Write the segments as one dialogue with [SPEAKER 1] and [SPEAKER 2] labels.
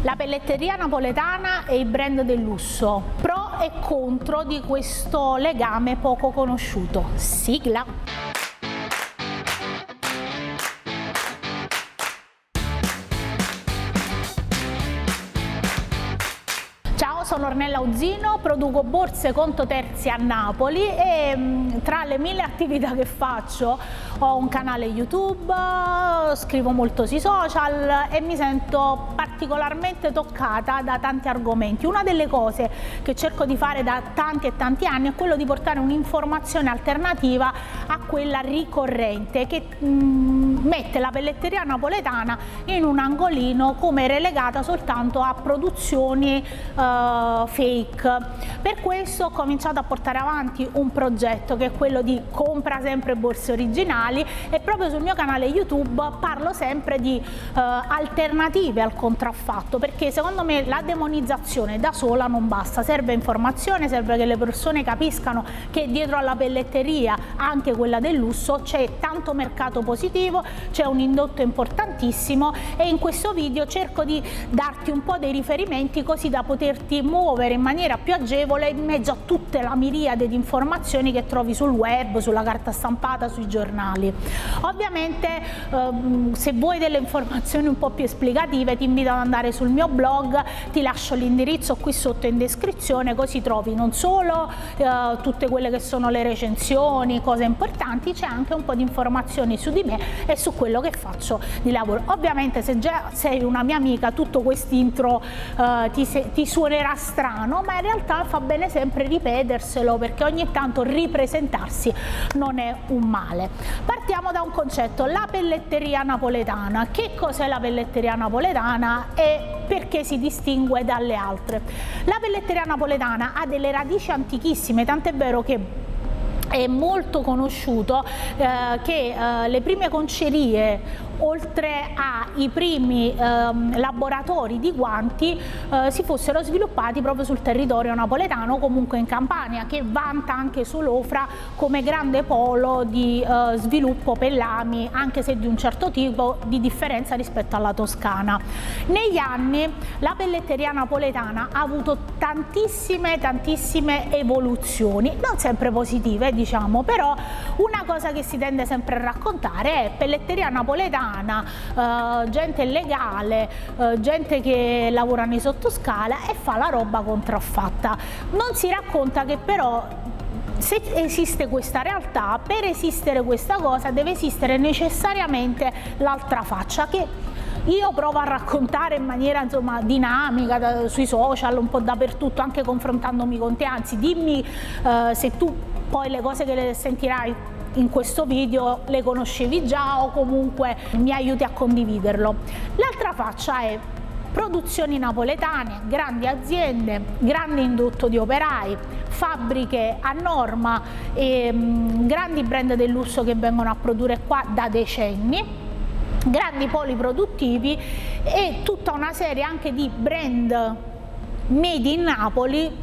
[SPEAKER 1] La pelletteria napoletana e i brand del lusso, pro e contro di questo legame poco conosciuto. Sigla! Sono Ornella Uzzino, produco borse conto terzi a Napoli e tra le mille attività che faccio ho un canale YouTube, scrivo molto sui social e mi sento particolarmente toccata da tanti argomenti. Una delle cose che cerco di fare da tanti e tanti anni è quello di portare un'informazione alternativa a quella ricorrente che mette la pelletteria napoletana in un angolino come relegata soltanto a produzioni fake. Per questo ho cominciato a portare avanti un progetto che è quello di compra sempre borse originali e proprio sul mio canale YouTube parlo sempre di alternative al contraffatto, perché secondo me la demonizzazione da sola non basta, serve informazione, serve che le persone capiscano che dietro alla pelletteria, anche quella del lusso, c'è tanto mercato positivo, c'è un indotto importantissimo e in questo video cerco di darti un po' dei riferimenti così da poterti muovere in maniera più agevole in mezzo a tutte la miriade di informazioni che trovi sul web, sulla carta stampata, sui giornali. Ovviamente se vuoi delle informazioni un po' più esplicative ti invito ad andare sul mio blog, ti lascio l'indirizzo qui sotto in descrizione, così trovi non solo tutte quelle che sono le recensioni, cose importanti, c'è anche un po' di informazioni su di me e su quello che faccio di lavoro. Ovviamente se già sei una mia amica tutto quest'intro ti suonerà strano, ma in realtà fa bene sempre ripeterselo, perché ogni tanto ripresentarsi non è un male. Partiamo da un concetto: la pelletteria napoletana. Che cos'è la pelletteria napoletana e perché si distingue dalle altre? La pelletteria napoletana ha delle radici antichissime, tant'è vero che è molto conosciuto che le prime concerie, oltre ai primi laboratori di guanti, si fossero sviluppati proprio sul territorio napoletano, comunque in Campania, che vanta anche Solofra come grande polo di sviluppo per lami, anche se di un certo tipo di differenza rispetto alla Toscana. Negli anni la pelletteria napoletana ha avuto tantissime evoluzioni, non sempre positive diciamo, però una cosa che si tende sempre a raccontare è pelletteria napoletana, gente legale, gente che lavora nei sottoscala e fa la roba contraffatta. Non si racconta che però se esiste questa realtà, per esistere questa cosa deve esistere necessariamente l'altra faccia, che io provo a raccontare in maniera insomma dinamica sui social, un po' dappertutto, anche confrontandomi con te. Anzi, dimmi se tu poi le cose che le sentirai in questo video le conoscevi già o comunque mi aiuti a condividerlo. L'altra faccia è produzioni napoletane, grandi aziende, grande indotto di operai, fabbriche a norma e grandi brand del lusso che vengono a produrre qua da decenni, grandi poli produttivi e tutta una serie anche di brand made in Napoli,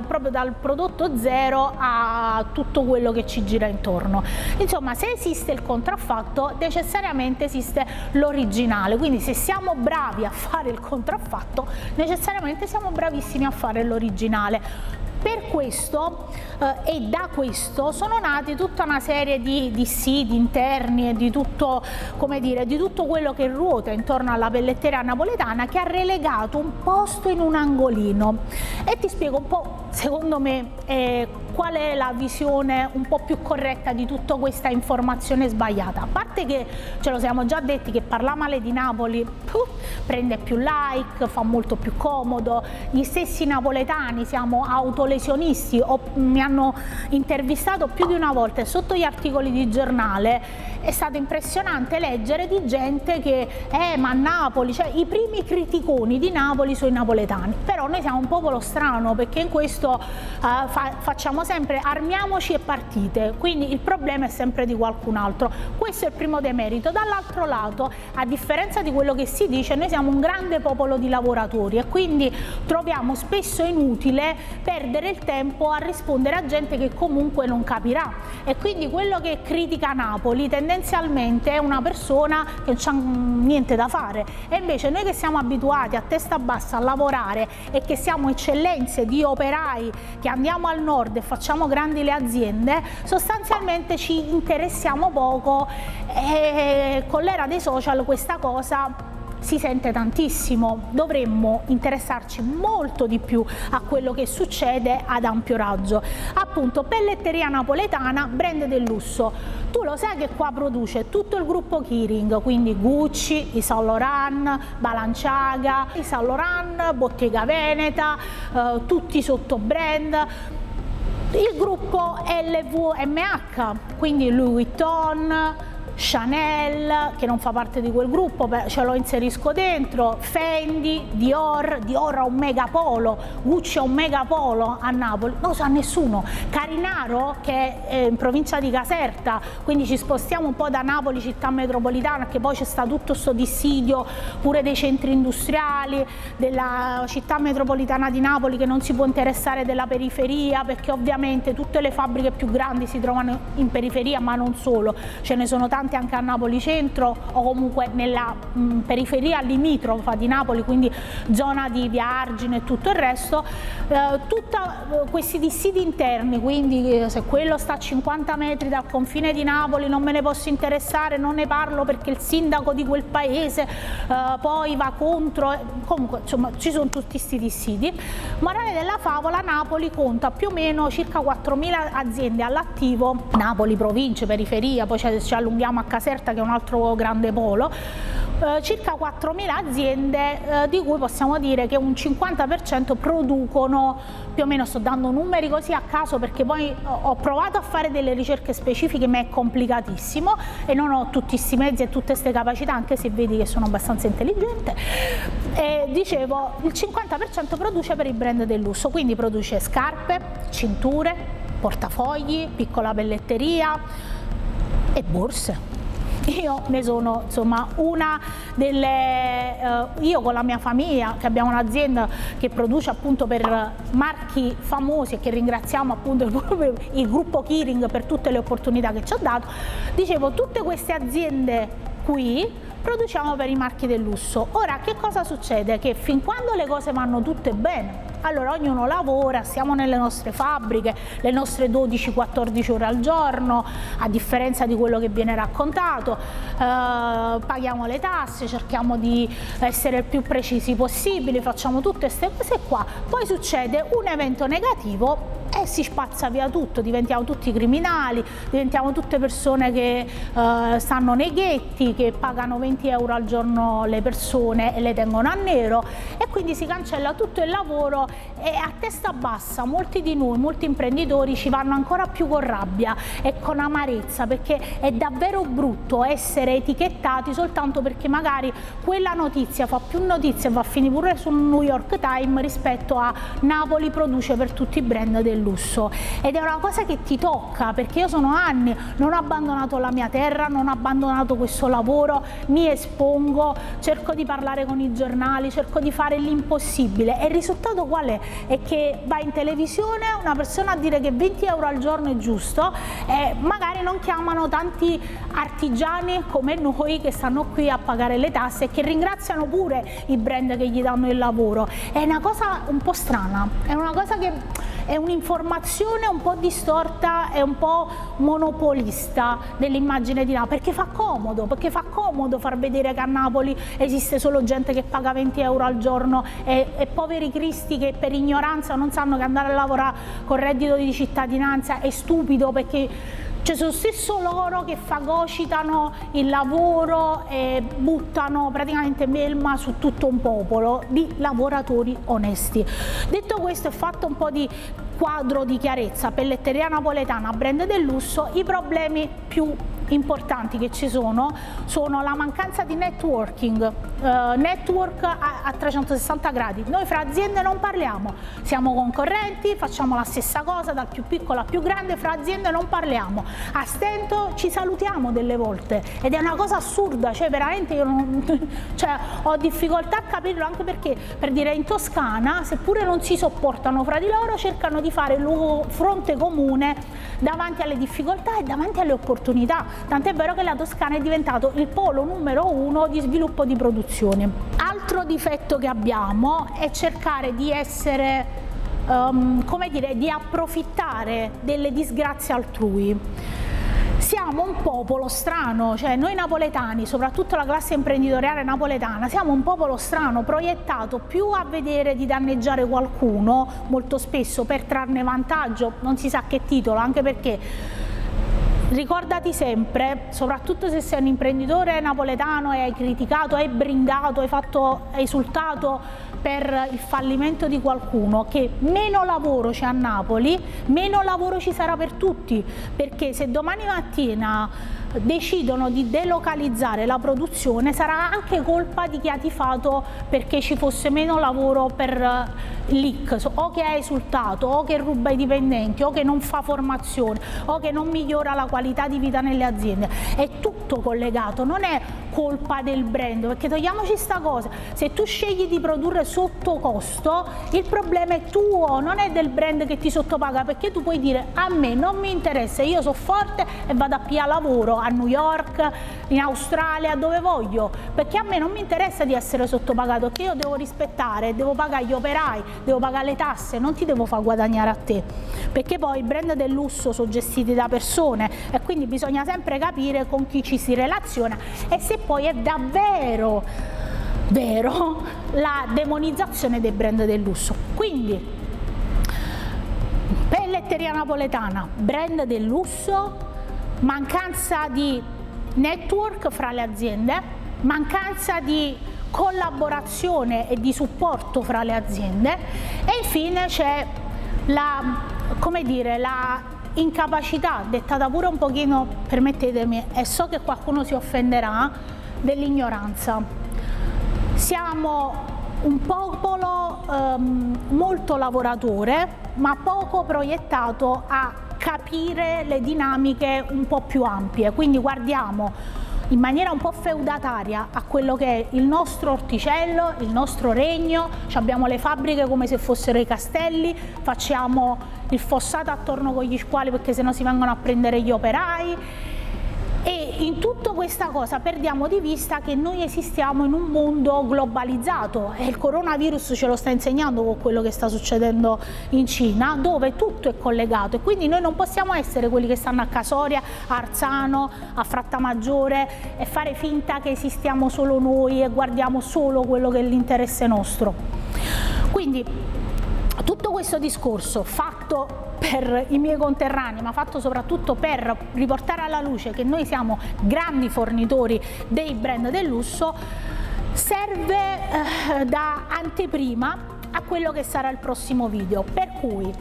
[SPEAKER 1] proprio dal prodotto zero a tutto quello che ci gira intorno. Insomma, se esiste il contraffatto necessariamente esiste l'originale, quindi se siamo bravi a fare il contraffatto necessariamente siamo bravissimi a fare l'originale. Per questo e da questo sono nati tutta una serie di siti interni e di tutto, come dire, di tutto quello che ruota intorno alla pelletteria napoletana, che ha relegato un posto in un angolino. E ti spiego un po', secondo me, qual è la visione un po' più corretta di tutta questa informazione sbagliata. A parte che ce lo siamo già detti che parlare male di Napoli prende più like, fa molto più comodo, gli stessi napoletani siamo autolesionisti, mi hanno intervistato più di una volta e sotto gli articoli di giornale è stato impressionante leggere di gente che ma Napoli, cioè i primi criticoni di Napoli sono i napoletani. Però noi siamo un popolo strano, perché in questo facciamo sempre armiamoci e partite, quindi il problema è sempre di qualcun altro. Questo è il primo demerito. Dall'altro lato, a differenza di quello che si dice, noi siamo un grande popolo di lavoratori e quindi troviamo spesso inutile perdere il tempo a rispondere a gente che comunque non capirà, e quindi quello che critica Napoli tendenzialmente è una persona che non ha niente da fare, e invece noi che siamo abituati a testa bassa a lavorare e che siamo eccellenze di operai che andiamo al nord e facciamo grandi le aziende, sostanzialmente ci interessiamo poco, e con l'era dei social questa cosa si sente tantissimo. Dovremmo interessarci molto di più a quello che succede ad ampio raggio. Appunto, pelletteria napoletana, brand del lusso. Tu lo sai che qua produce tutto il gruppo Kering, quindi Gucci, Yves Saint Laurent, Balenciaga, Yves Saint Laurent, Bottega Veneta, tutti sotto brand. Il gruppo LVMH, quindi Louis Vuitton, Chanel, che non fa parte di quel gruppo, ce lo inserisco dentro, Fendi, Dior ha un megapolo, Gucci ha un megapolo a Napoli, non lo sa nessuno, Carinaro, che è in provincia di Caserta, quindi ci spostiamo un po' da Napoli città metropolitana, che poi c'è sta tutto questo dissidio pure dei centri industriali, della città metropolitana di Napoli, che non si può interessare della periferia, perché ovviamente tutte le fabbriche più grandi si trovano in periferia, ma non solo, ce ne sono tante anche a Napoli centro o comunque nella periferia limitrofa di Napoli, quindi zona di Via Argine e tutto il resto, tutti questi dissidi interni, quindi se quello sta a 50 metri dal confine di Napoli non me ne posso interessare, non ne parlo perché il sindaco di quel paese poi va contro, comunque insomma ci sono tutti questi dissidi. Morale della favola, Napoli conta più o meno circa 4.000 aziende all'attivo, Napoli, province, periferia, poi ci allunghiamo a Caserta che è un altro grande polo, circa 4.000 aziende, di cui possiamo dire che un 50% producono, più o meno sto dando numeri così a caso perché poi ho provato a fare delle ricerche specifiche ma è complicatissimo e non ho tutti questi mezzi e tutte queste capacità, anche se vedi che sono abbastanza intelligente. E dicevo, il 50% produce per i brand del lusso, quindi produce scarpe, cinture, portafogli, piccola pelletteria e borse. Io ne sono insomma una delle, io con la mia famiglia che abbiamo un'azienda che produce appunto per marchi famosi e che ringraziamo appunto il gruppo Kering per tutte le opportunità che ci ha dato, dicevo tutte queste aziende qui produciamo per i marchi del lusso. Ora che cosa succede? Che fin quando le cose vanno tutte bene, allora ognuno lavora, siamo nelle nostre fabbriche, le nostre 12-14 ore al giorno, a differenza di quello che viene raccontato, paghiamo le tasse, cerchiamo di essere il più precisi possibili, facciamo tutte queste cose qua, poi succede un evento negativo e si spazza via tutto, diventiamo tutti criminali, diventiamo tutte persone che stanno nei ghetti, che pagano 20 euro al giorno le persone e le tengono a nero, e quindi si cancella tutto il lavoro, e a testa bassa molti di noi, molti imprenditori ci vanno ancora più con rabbia e con amarezza, perché è davvero brutto essere etichettati soltanto perché magari quella notizia fa più notizia, va a finire pure sul New York Times rispetto a Napoli produce per tutti i brand del lusso, ed è una cosa che ti tocca, perché io sono anni, non ho abbandonato la mia terra, non ho abbandonato questo lavoro, mi espongo, cerco di parlare con i giornali, cerco di fare l'impossibile, e il risultato qual è? È che va in televisione una persona a dire che 20 euro al giorno è giusto e magari non chiamano tanti artigiani come noi che stanno qui a pagare le tasse e che ringraziano pure i brand che gli danno il lavoro. È una cosa un po' strana, è una cosa che è un'informazione un po' distorta e un po' monopolista dell'immagine di Napoli, perché fa comodo far vedere che a Napoli esiste solo gente che paga 20 euro al giorno e poveri cristi che per ignoranza non sanno che andare a lavorare con reddito di cittadinanza è stupido, perché sono stesso loro che fagocitano il lavoro e buttano praticamente melma su tutto un popolo di lavoratori onesti. Detto questo, è fatto un po' di quadro di chiarezza, pelletteria napoletana, brand del lusso, i problemi più importanti che ci sono la mancanza di networking, network a 360 gradi. Noi fra aziende non parliamo, siamo concorrenti, facciamo la stessa cosa dal più piccolo al più grande, fra aziende non parliamo, a stento ci salutiamo delle volte ed è una cosa assurda, cioè veramente io non, cioè, ho difficoltà a capirlo, anche perché per dire in Toscana, seppure non si sopportano fra di loro, cercano di fare il fronte comune davanti alle difficoltà e davanti alle opportunità, tant'è vero che la Toscana è diventato il polo numero 1 di sviluppo di produzione. Altro difetto che abbiamo è cercare di essere, come dire, di approfittare delle disgrazie altrui. Siamo un popolo strano, cioè noi napoletani, soprattutto la classe imprenditoriale napoletana, siamo un popolo strano, proiettato più a vedere di danneggiare qualcuno, molto spesso per trarne vantaggio, non si sa che titolo, anche perché ricordati sempre, soprattutto se sei un imprenditore napoletano e hai criticato, hai brindato, hai esultato per il fallimento di qualcuno, che meno lavoro c'è a Napoli, meno lavoro ci sarà per tutti, perché se domani mattina decidono di delocalizzare la produzione sarà anche colpa di chi ha tifato perché ci fosse meno lavoro per l'IC, o che ha esultato, o che ruba i dipendenti, o che non fa formazione, o che non migliora la qualità di vita nelle aziende. È tutto collegato, non è colpa del brand, perché togliamoci sta cosa, se tu scegli di produrre sotto costo il problema è tuo, non è del brand che ti sottopaga, perché tu puoi dire a me non mi interessa, io sono forte e vado a pigliare lavoro a New York, in Australia, dove voglio, perché a me non mi interessa di essere sottopagato, che io devo rispettare, devo pagare gli operai, devo pagare le tasse, non ti devo far guadagnare a te, perché poi i brand del lusso sono gestiti da persone e quindi bisogna sempre capire con chi ci si relaziona e se poi è davvero vero la demonizzazione dei brand del lusso. Quindi pelletteria napoletana, brand del lusso, mancanza di network fra le aziende, mancanza di collaborazione e di supporto fra le aziende e infine c'è la, come dire, la incapacità, dettata pure un pochino, permettetemi, e so che qualcuno si offenderà, dell'ignoranza. Siamo un popolo molto lavoratore ma poco proiettato a capire le dinamiche un po' più ampie, quindi guardiamo in maniera un po' feudataria a quello che è il nostro orticello, il nostro regno, abbiamo le fabbriche come se fossero i castelli, facciamo il fossato attorno con gli squali perché sennò si vengono a prendere gli operai e in tutta questa cosa perdiamo di vista che noi esistiamo in un mondo globalizzato e il coronavirus ce lo sta insegnando con quello che sta succedendo in Cina, dove tutto è collegato e quindi noi non possiamo essere quelli che stanno a Casoria, a Arzano, a Frattamaggiore e fare finta che esistiamo solo noi e guardiamo solo quello che è l'interesse nostro. Quindi tutto questo discorso fatto per i miei conterranei, ma fatto soprattutto per riportare alla luce che noi siamo grandi fornitori dei brand del lusso, serve da anteprima a quello che sarà il prossimo video, per cui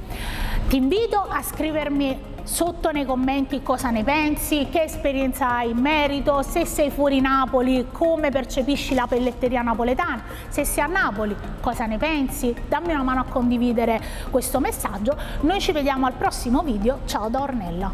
[SPEAKER 1] ti invito a scrivermi sotto nei commenti cosa ne pensi, che esperienza hai in merito, se sei fuori Napoli come percepisci la pelletteria napoletana, se sei a Napoli cosa ne pensi, dammi una mano a condividere questo messaggio. Noi ci vediamo al prossimo video, ciao da Ornella.